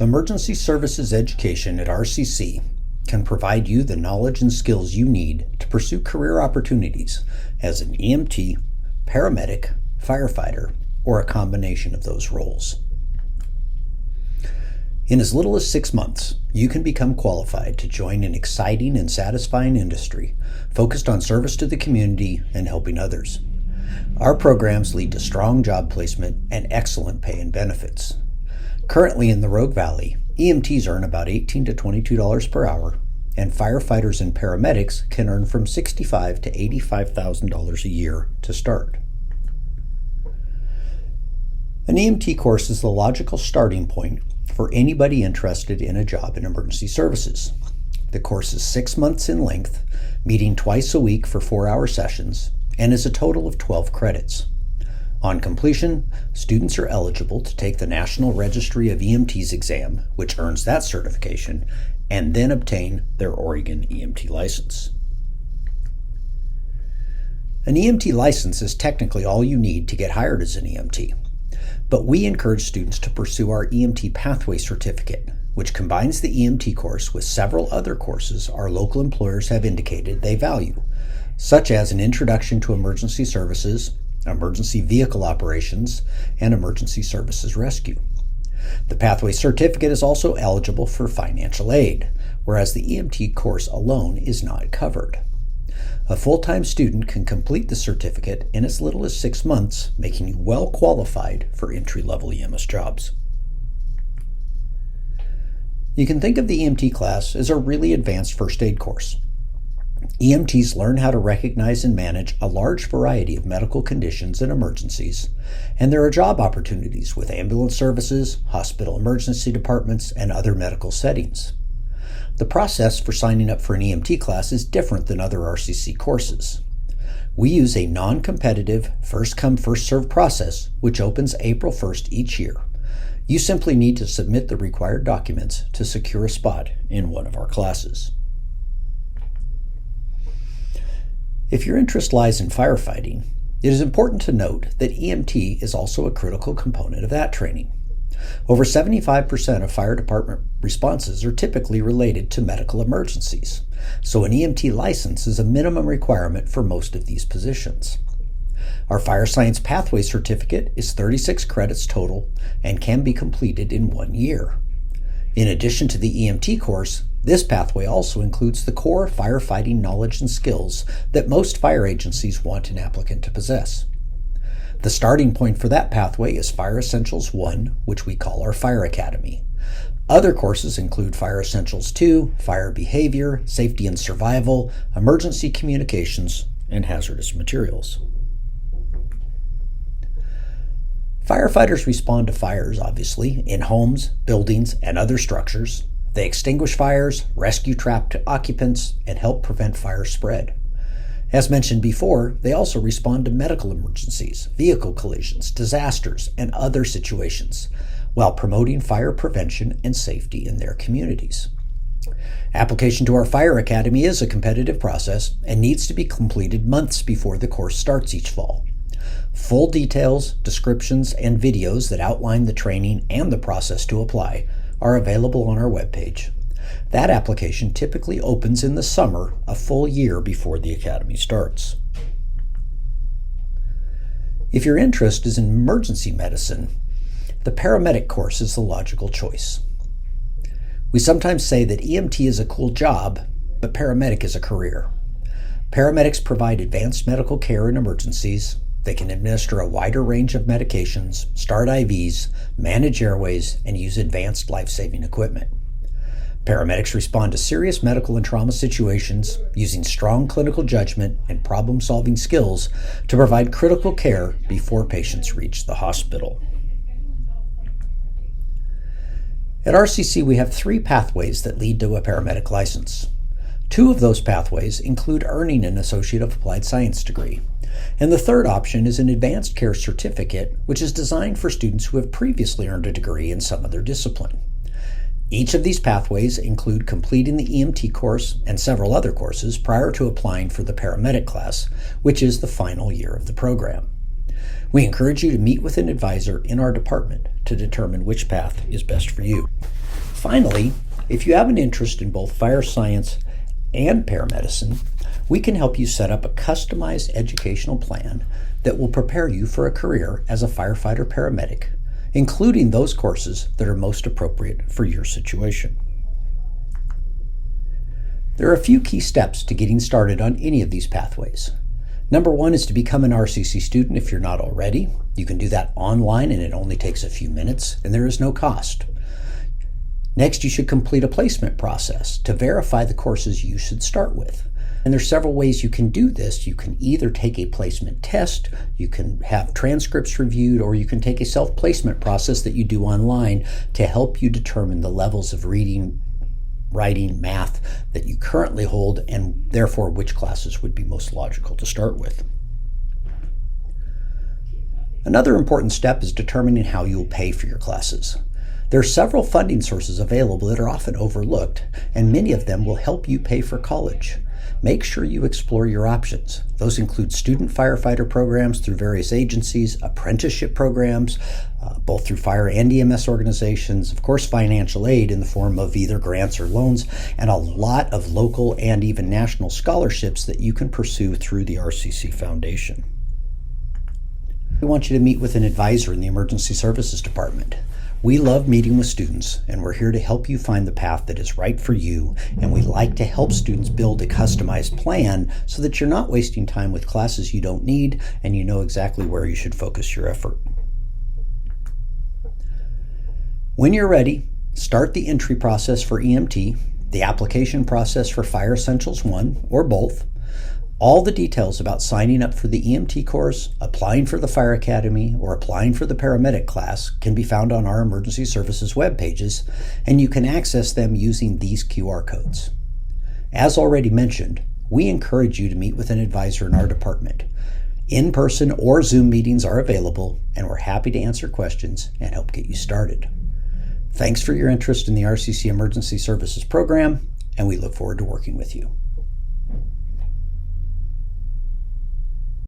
Emergency Services Education at RCC can provide you the knowledge and skills you need to pursue career opportunities as an EMT, paramedic, firefighter, or a combination of those roles. In as little as 6 months, you can become qualified to join an exciting and satisfying industry focused on service to the community and helping others. Our programs lead to strong job placement and excellent pay and benefits. Currently in the Rogue Valley, EMTs earn about $18 to $22 per hour, and firefighters and paramedics can earn from $65,000 to $85,000 a year to start. An EMT course is the logical starting point for anybody interested in a job in emergency services. The course is 6 months in length, meeting twice a week for 4-hour sessions, and is a total of 12 credits. On completion, students are eligible to take the National Registry of EMTs exam, which earns that certification, and then obtain their Oregon EMT license. An EMT license is technically all you need to get hired as an EMT, but we encourage students to pursue our EMT Pathway Certificate, which combines the EMT course with several other courses our local employers have indicated they value, such as an Introduction to Emergency Services, Emergency Vehicle Operations, and Emergency Services Rescue. The Pathway Certificate is also eligible for financial aid, whereas the EMT course alone is not covered. A full-time student can complete the certificate in as little as 6 months, making you well qualified for entry-level EMS jobs. You can think of the EMT class as a really advanced first aid course. EMTs learn how to recognize and manage a large variety of medical conditions and emergencies, and there are job opportunities with ambulance services, hospital emergency departments, and other medical settings. The process for signing up for an EMT class is different than other RCC courses. We use a non-competitive first-come, first-served process, which opens April 1st each year. You simply need to submit the required documents to secure a spot in one of our classes. If your interest lies in firefighting, it is important to note that EMT is also a critical component of that training. Over 75% of fire department responses are typically related to medical emergencies, so an EMT license is a minimum requirement for most of these positions. Our Fire Science Pathway Certificate is 36 credits total and can be completed in 1 year. In addition to the EMT course, this pathway also includes the core firefighting knowledge and skills that most fire agencies want an applicant to possess. The starting point for that pathway is Fire Essentials 1, which we call our Fire Academy. Other courses include Fire Essentials 2, Fire Behavior, Safety and Survival, Emergency Communications, and Hazardous Materials. Firefighters respond to fires, obviously, in homes, buildings, and other structures. They extinguish fires, rescue trapped occupants, and help prevent fire spread. As mentioned before, they also respond to medical emergencies, vehicle collisions, disasters, and other situations, while promoting fire prevention and safety in their communities. Application to our Fire Academy is a competitive process and needs to be completed months before the course starts each fall. Full details, descriptions, and videos that outline the training and the process to apply are available on our webpage. That application typically opens in the summer, a full year before the academy starts. If your interest is in emergency medicine, the paramedic course is the logical choice. We sometimes say that EMT is a cool job, but paramedic is a career. Paramedics provide advanced medical care in emergencies. They can administer a wider range of medications, start IVs, manage airways, and use advanced life-saving equipment. Paramedics respond to serious medical and trauma situations using strong clinical judgment and problem-solving skills to provide critical care before patients reach the hospital. At RCC, we have 3 pathways that lead to a paramedic license. 2 of those pathways include earning an Associate of Applied Science degree, and the third option is an Advanced Care Certificate, which is designed for students who have previously earned a degree in some other discipline. Each of these pathways include completing the EMT course and several other courses prior to applying for the paramedic class, which is the final year of the program. We encourage you to meet with an advisor in our department to determine which path is best for you. Finally, if you have an interest in both fire science and paramedicine, we can help you set up a customized educational plan that will prepare you for a career as a firefighter paramedic, including those courses that are most appropriate for your situation. There are a few key steps to getting started on any of these pathways. Number one is to become an RCC student if you're not already. You can do that online and it only takes a few minutes and there is no cost. Next, you should complete a placement process to verify the courses you should start with. And there's several ways you can do this. You can either take a placement test, you can have transcripts reviewed, or you can take a self-placement process that you do online to help you determine the levels of reading, writing, math that you currently hold, and therefore which classes would be most logical to start with. Another important step is determining how you'll pay for your classes. There are several funding sources available that are often overlooked, and many of them will help you pay for college. Make sure you explore your options. Those include student firefighter programs through various agencies, apprenticeship programs, both through fire and EMS organizations, of course financial aid in the form of either grants or loans, and a lot of local and even national scholarships that you can pursue through the RCC Foundation. We want you to meet with an advisor in the Emergency Services Department. We love meeting with students, and we're here to help you find the path that is right for you, and we like to help students build a customized plan so that you're not wasting time with classes you don't need and you know exactly where you should focus your effort. When you're ready, start the entry process for EMT, the application process for Fire Essentials 1 or both. All the details about signing up for the EMT course, applying for the Fire Academy, or applying for the paramedic class can be found on our emergency services web pages, and you can access them using these QR codes. As already mentioned, we encourage you to meet with an advisor in our department. In-person or Zoom meetings are available, and we're happy to answer questions and help get you started. Thanks for your interest in the RCC Emergency Services Program, and we look forward to working with you.